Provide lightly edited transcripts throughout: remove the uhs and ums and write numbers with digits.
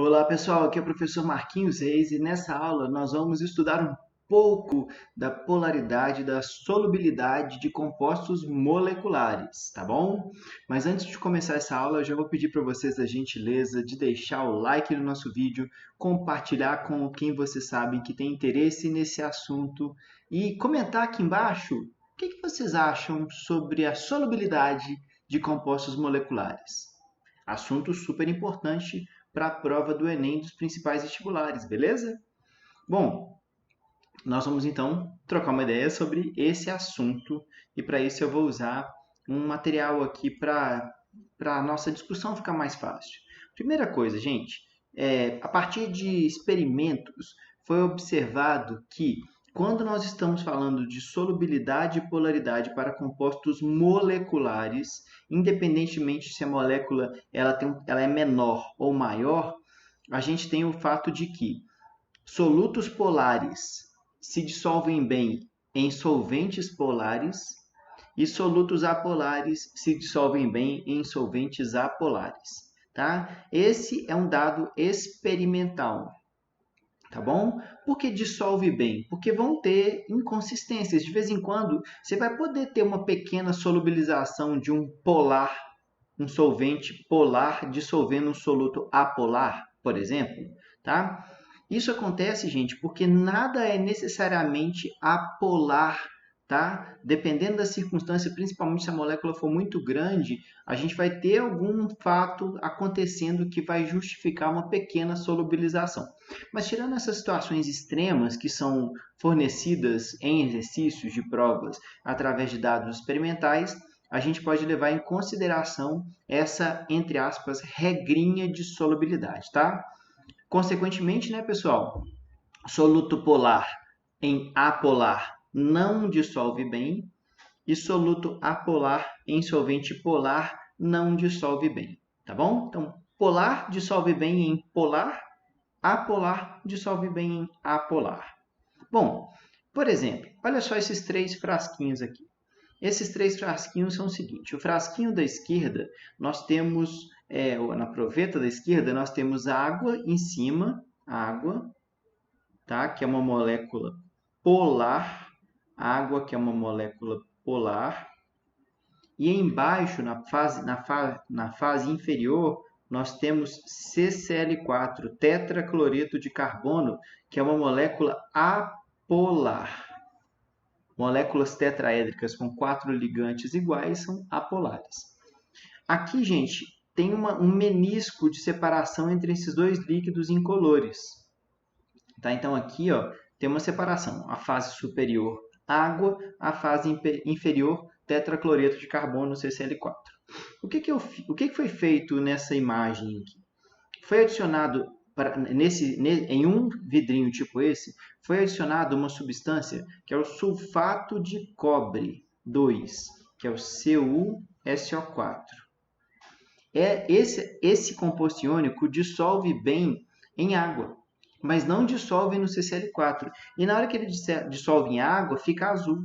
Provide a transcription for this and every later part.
Olá pessoal, aqui é o professor Marquinhos Reis e nessa aula nós vamos estudar um pouco da polaridade, da solubilidade de compostos moleculares, tá bom? Mas antes de começar essa aula, eu já vou pedir para vocês a gentileza de deixar o like no nosso vídeo, compartilhar com quem você sabe que tem interesse nesse assunto e comentar aqui embaixo o que vocês acham sobre a solubilidade de compostos moleculares. Assunto super importante para a prova do Enem dos principais vestibulares, beleza? Bom, nós vamos então trocar uma ideia sobre esse assunto e para isso eu vou usar um material aqui para a nossa discussão ficar mais fácil. Primeira coisa, gente, a partir de experimentos foi observado que quando nós estamos falando de solubilidade e polaridade para compostos moleculares, independentemente se a molécula ela é menor ou maior, a gente tem o fato de que solutos polares se dissolvem bem em solventes polares e solutos apolares se dissolvem bem em solventes apolares. Tá? Esse é um dado experimental. Tá bom? Por que dissolve bem? Porque vão ter inconsistências. De vez em quando, você vai poder ter uma pequena solubilização de um polar, um solvente polar dissolvendo um soluto apolar, por exemplo, tá? Isso acontece, gente, porque nada é necessariamente apolar, tá? Dependendo da circunstância, principalmente se a molécula for muito grande, a gente vai ter algum fato acontecendo que vai justificar uma pequena solubilização. Mas tirando essas situações extremas que são fornecidas em exercícios de provas através de dados experimentais, a gente pode levar em consideração essa, entre aspas, regrinha de solubilidade, tá? Consequentemente, né, pessoal, soluto polar em apolar não dissolve bem e soluto apolar em solvente polar não dissolve bem, tá bom? Então, polar dissolve bem em polar, apolar dissolve bem em apolar. Bom, por exemplo, olha só esses três frasquinhos aqui. Esses três frasquinhos são o seguinte: o frasquinho da esquerda, nós temos, na proveta da esquerda, nós temos água em cima, água, tá? Que é uma molécula polar, água que é uma molécula polar, e embaixo, na fase inferior, nós temos CCl4, tetracloreto de carbono, que é uma molécula apolar. Moléculas tetraédricas com 4 ligantes iguais são apolares. Aqui, gente, tem um menisco de separação entre esses dois líquidos incolores. Tá? Então, aqui ó, tem uma separação. A fase superior, água, a fase inferior, tetracloreto de carbono, CCl4. O que foi feito nessa imagem aqui? Foi adicionado, em um vidrinho tipo esse, foi adicionado uma substância que é o sulfato de cobre 2, que é o CuSO4. Esse composto iônico dissolve bem em água, mas não dissolve no CCl4. E na hora que ele dissolve em água, fica azul.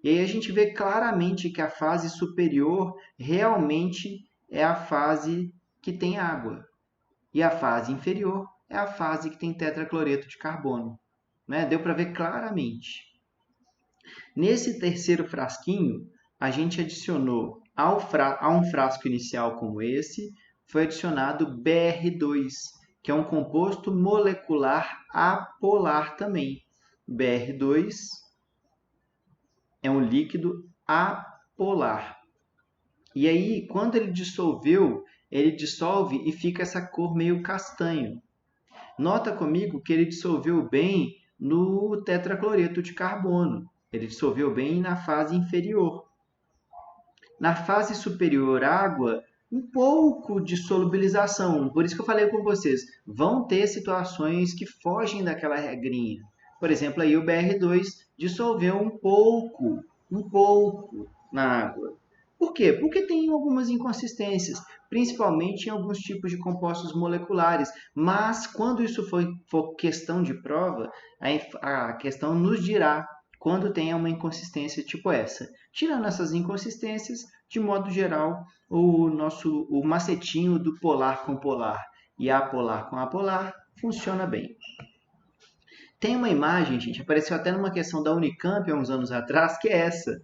E aí a gente vê claramente que a fase superior realmente é a fase que tem água. E a fase inferior é a fase que tem tetracloreto de carbono. Né? Deu para ver claramente. Nesse terceiro frasquinho, a gente adicionou a um frasco inicial como esse, foi adicionado Br2, que é um composto molecular apolar também. Br2 é um líquido apolar. E aí, quando ele dissolveu, ele dissolve e fica essa cor meio castanho. Nota comigo que ele dissolveu bem no tetracloreto de carbono. Ele dissolveu bem na fase inferior. Na fase superior, água, um pouco de solubilização. Por isso que eu falei com vocês, vão ter situações que fogem daquela regrinha. Por exemplo, aí o Br2 dissolveu um pouco na água. Por quê? Porque tem algumas inconsistências, principalmente em alguns tipos de compostos moleculares. Mas quando isso for questão de prova, a questão nos dirá quando tem uma inconsistência tipo essa. Tirando essas inconsistências, de modo geral, o macetinho do polar com polar e apolar com apolar, funciona bem. Tem uma imagem, gente, apareceu até numa questão da Unicamp há uns anos atrás, que é essa.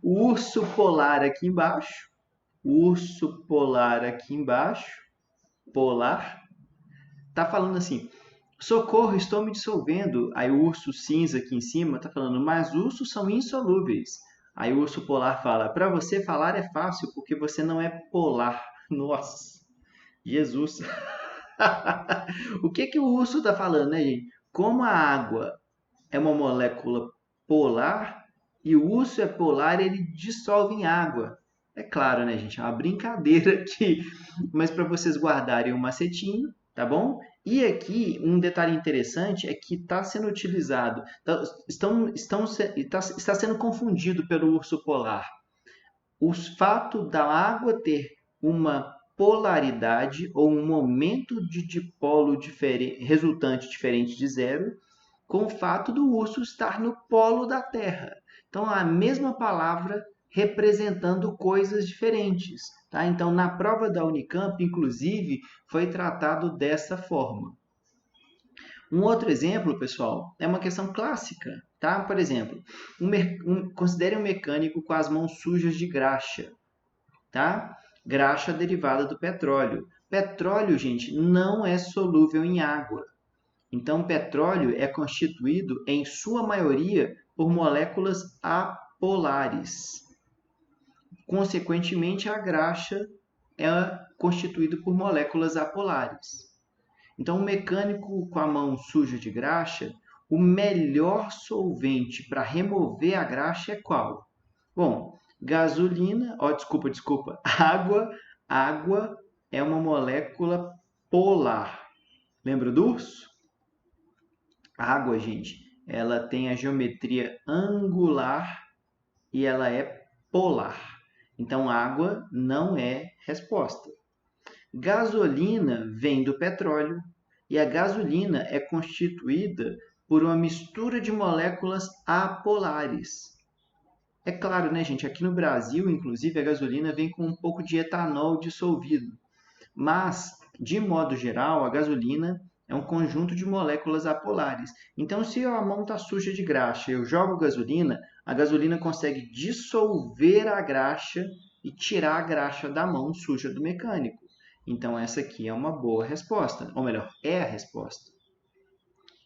O urso polar aqui embaixo, o urso polar aqui embaixo, polar, tá falando assim, socorro, estou me dissolvendo. Aí o urso cinza aqui em cima tá falando, mas ursos são insolúveis. Aí o urso polar fala, para você falar é fácil, porque você não é polar. Nossa, Jesus. O que que o urso tá falando, né, gente? Como a água é uma molécula polar e o urso é polar, ele dissolve em água. É claro, né, gente? É uma brincadeira aqui, mas para vocês guardarem o macetinho, tá bom? E aqui, um detalhe interessante é que está sendo utilizado, está sendo confundido pelo urso polar. O fato da água ter uma polaridade ou um momento de dipolo resultante diferente de zero, com o fato do urso estar no polo da Terra. Então, a mesma palavra representando coisas diferentes. Tá? Então, na prova da Unicamp, inclusive, foi tratado dessa forma. Um outro exemplo, pessoal, é uma questão clássica. Tá? Por exemplo, considere um mecânico com as mãos sujas de graxa. Tá? Graxa derivada do petróleo. Petróleo, gente, não é solúvel em água. Então, petróleo é constituído, em sua maioria, por moléculas apolares. Consequentemente, a graxa é constituída por moléculas apolares. Então, o mecânico com a mão suja de graxa, o melhor solvente para remover a graxa é qual? Bom, gasolina, desculpa, água é uma molécula polar. Lembra do urso? A água, gente, ela tem a geometria angular e ela é polar. Então, água não é resposta. Gasolina vem do petróleo e a gasolina é constituída por uma mistura de moléculas apolares. É claro, né, gente? Aqui no Brasil, inclusive, a gasolina vem com um pouco de etanol dissolvido. Mas, de modo geral, a gasolina é um conjunto de moléculas apolares. Então, se a mão está suja de graxa e eu jogo a gasolina consegue dissolver a graxa e tirar a graxa da mão suja do mecânico. Então, essa aqui é uma boa resposta. Ou melhor, é a resposta.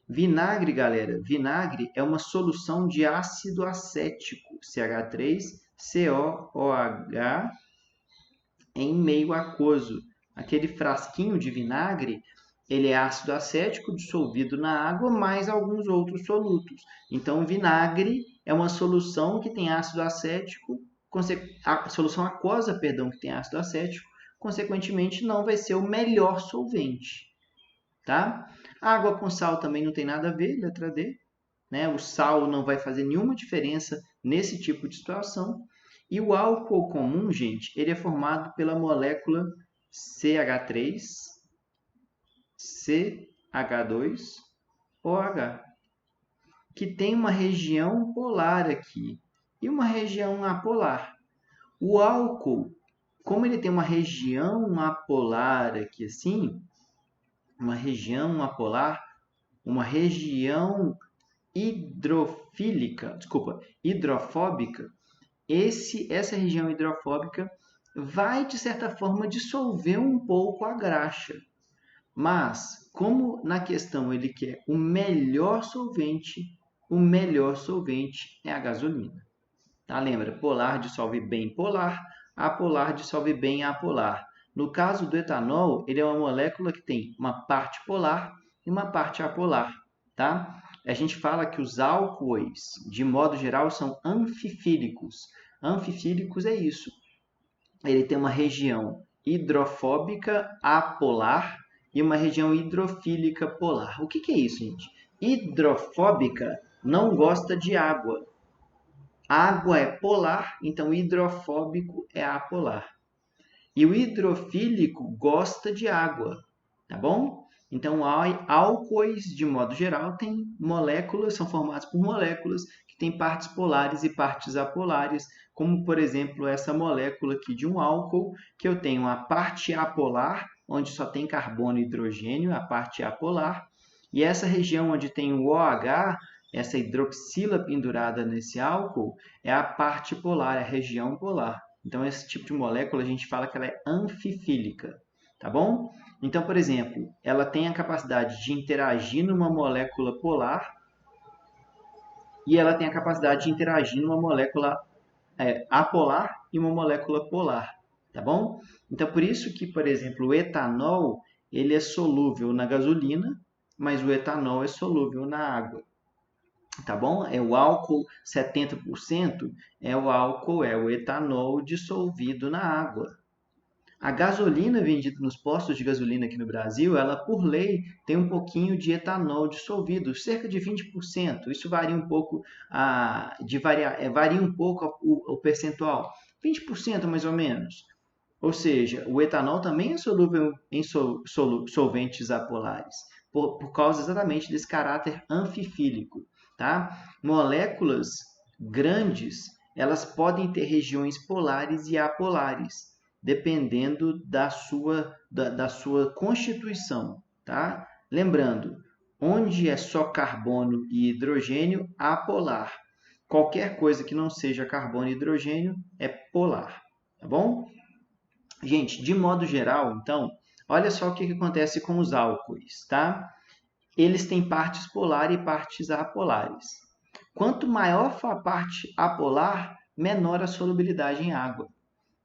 Vinagre, galera. Vinagre é uma solução de ácido acético, CH3COOH, em meio aquoso. Aquele frasquinho de vinagre, ele é ácido acético dissolvido na água, mais alguns outros solutos. Então, vinagre é uma solução que tem ácido acético, a solução aquosa, perdão, que tem ácido acético, consequentemente não vai ser o melhor solvente. Tá? Água com sal também não tem nada a ver, letra D. Né? O sal não vai fazer nenhuma diferença nesse tipo de situação. E o álcool comum, gente, ele é formado pela molécula CH3, CH2OH, que tem uma região polar aqui e uma região apolar. O álcool, como ele tem uma região apolar aqui assim, uma região apolar, uma região hidrofóbica, essa região hidrofóbica vai, de certa forma, dissolver um pouco a graxa. Mas, como na questão ele quer o melhor solvente é a gasolina. Tá? Lembra, polar dissolve bem polar, apolar dissolve bem apolar. No caso do etanol, ele é uma molécula que tem uma parte polar e uma parte apolar. Tá? A gente fala que os álcoois, de modo geral, são anfifílicos. Anfifílicos é isso. Ele tem uma região hidrofóbica apolar e uma região hidrofílica polar. O que é isso, gente? Hidrofóbica não gosta de água. Água é polar, então hidrofóbico é apolar. E o hidrofílico gosta de água, tá bom? Então, álcoois, de modo geral, são formados por moléculas que têm partes polares e partes apolares, como, por exemplo, essa molécula aqui de um álcool, que eu tenho a parte apolar, onde só tem carbono e hidrogênio, a parte apolar. E essa região onde tem o OH, essa hidroxila pendurada nesse álcool, é a parte polar, é a região polar. Então, esse tipo de molécula a gente fala que ela é anfifílica, tá bom? Então, por exemplo, ela tem a capacidade de interagir numa molécula polar e ela tem a capacidade de interagir numa molécula apolar e uma molécula polar, tá bom? Então, por isso que, por exemplo, o etanol, ele é solúvel na gasolina, mas o etanol é solúvel na água, tá bom? É o álcool 70%, é o etanol dissolvido na água. A gasolina vendida nos postos de gasolina aqui no Brasil, ela por lei tem um pouquinho de etanol dissolvido, cerca de 20%. Isso varia um pouco, varia um pouco o percentual, 20% mais ou menos. Ou seja, o etanol também é solúvel em solventes apolares, por causa exatamente desse caráter anfifílico. Tá? Moléculas grandes, elas podem ter regiões polares e apolares, dependendo da sua constituição. Tá? Lembrando, onde é só carbono e hidrogênio, apolar. Qualquer coisa que não seja carbono e hidrogênio é polar. Tá bom? Gente, de modo geral, então, olha só o que acontece com os álcoois, tá? Eles têm partes polar e partes apolares. Quanto maior for a parte apolar, menor a solubilidade em água,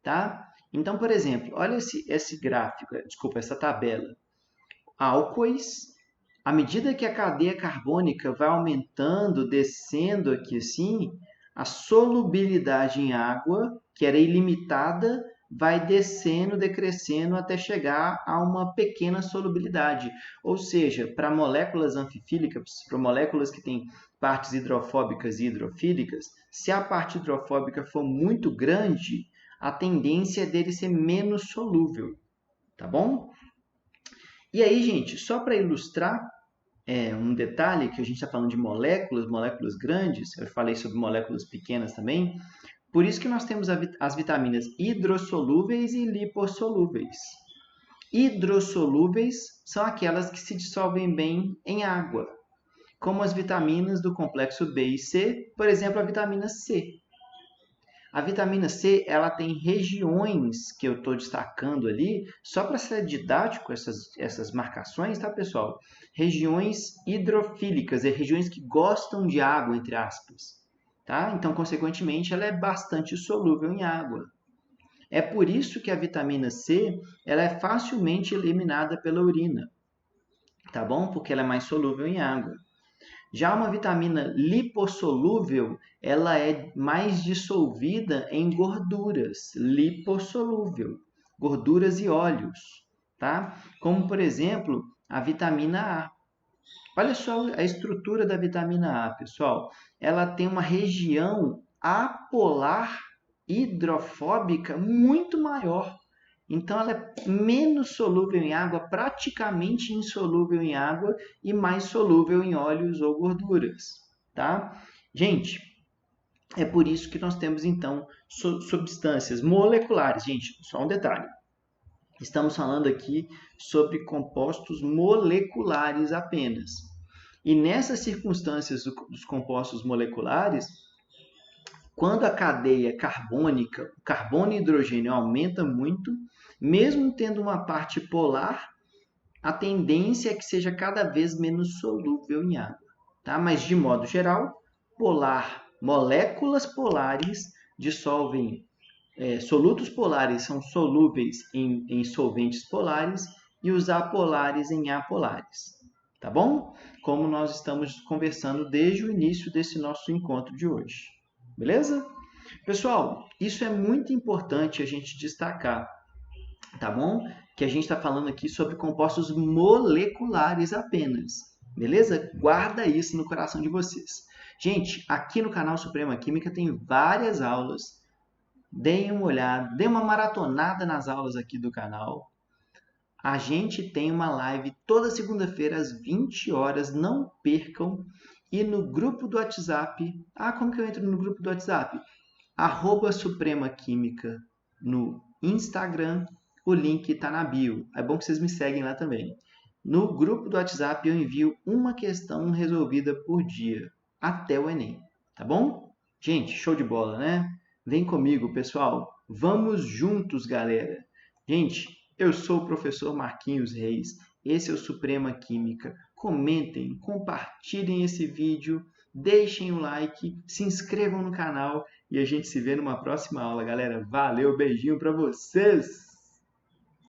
tá? Então, por exemplo, olha esse gráfico, essa tabela. Álcoois, à medida que a cadeia carbônica vai aumentando, descendo aqui assim, a solubilidade em água, que era ilimitada, vai descendo, decrescendo até chegar a uma pequena solubilidade. Ou seja, para moléculas anfifílicas, para moléculas que têm partes hidrofóbicas e hidrofílicas, se a parte hidrofóbica for muito grande, a tendência é dele ser menos solúvel, tá bom? E aí, gente, só para ilustrar um detalhe, que a gente está falando de moléculas grandes, eu falei sobre moléculas pequenas também, por isso que nós temos as vitaminas hidrossolúveis e lipossolúveis. Hidrossolúveis são aquelas que se dissolvem bem em água, como as vitaminas do complexo B e C, por exemplo, a vitamina C. A vitamina C, ela tem regiões que eu estou destacando ali, só para ser didático essas marcações, tá, pessoal? Regiões hidrofílicas, regiões que gostam de água, entre aspas. Tá? Então, consequentemente, ela é bastante solúvel em água. É por isso que a vitamina C ela é facilmente eliminada pela urina, tá bom? Porque ela é mais solúvel em água. Já uma vitamina lipossolúvel, ela é mais dissolvida em gorduras, lipossolúvel, gorduras e óleos, tá? Como, por exemplo, a vitamina A. Olha só a estrutura da vitamina A, pessoal. Ela tem uma região apolar hidrofóbica muito maior. Então, ela é menos solúvel em água, praticamente insolúvel em água e mais solúvel em óleos ou gorduras, tá? Gente, é por isso que nós temos, então, substâncias moleculares. Gente, só um detalhe. Estamos falando aqui sobre compostos moleculares apenas. E nessas circunstâncias dos compostos moleculares, quando a cadeia carbônica, o carbono e hidrogênio aumenta muito, mesmo tendo uma parte polar, a tendência é que seja cada vez menos solúvel em água. Tá? Mas, de modo geral, moléculas polares dissolvem, solutos polares são solúveis em solventes polares e os apolares em apolares. Tá bom? Como nós estamos conversando desde o início desse nosso encontro de hoje. Beleza? Pessoal, isso é muito importante a gente destacar, tá bom? Que a gente está falando aqui sobre compostos moleculares apenas. Beleza? Guarda isso no coração de vocês. Gente, aqui no canal Suprema Química tem várias aulas. Deem uma olhada, deem uma maratonada nas aulas aqui do canal. A gente tem uma live toda segunda-feira às 20 horas, não percam. E no grupo do WhatsApp, como que eu entro no grupo do WhatsApp? @Suprema Química no Instagram o link está na bio. É bom que vocês me seguem lá também. No grupo do WhatsApp eu envio uma questão resolvida por dia, até o Enem, tá bom? Gente, show de bola, né? Vem comigo, pessoal. Vamos juntos, galera. Gente, eu sou o professor Marquinhos Reis. Esse é o Suprema Química. Comentem, compartilhem esse vídeo, deixem o like, se inscrevam no canal e a gente se vê numa próxima aula, galera. Valeu, beijinho para vocês!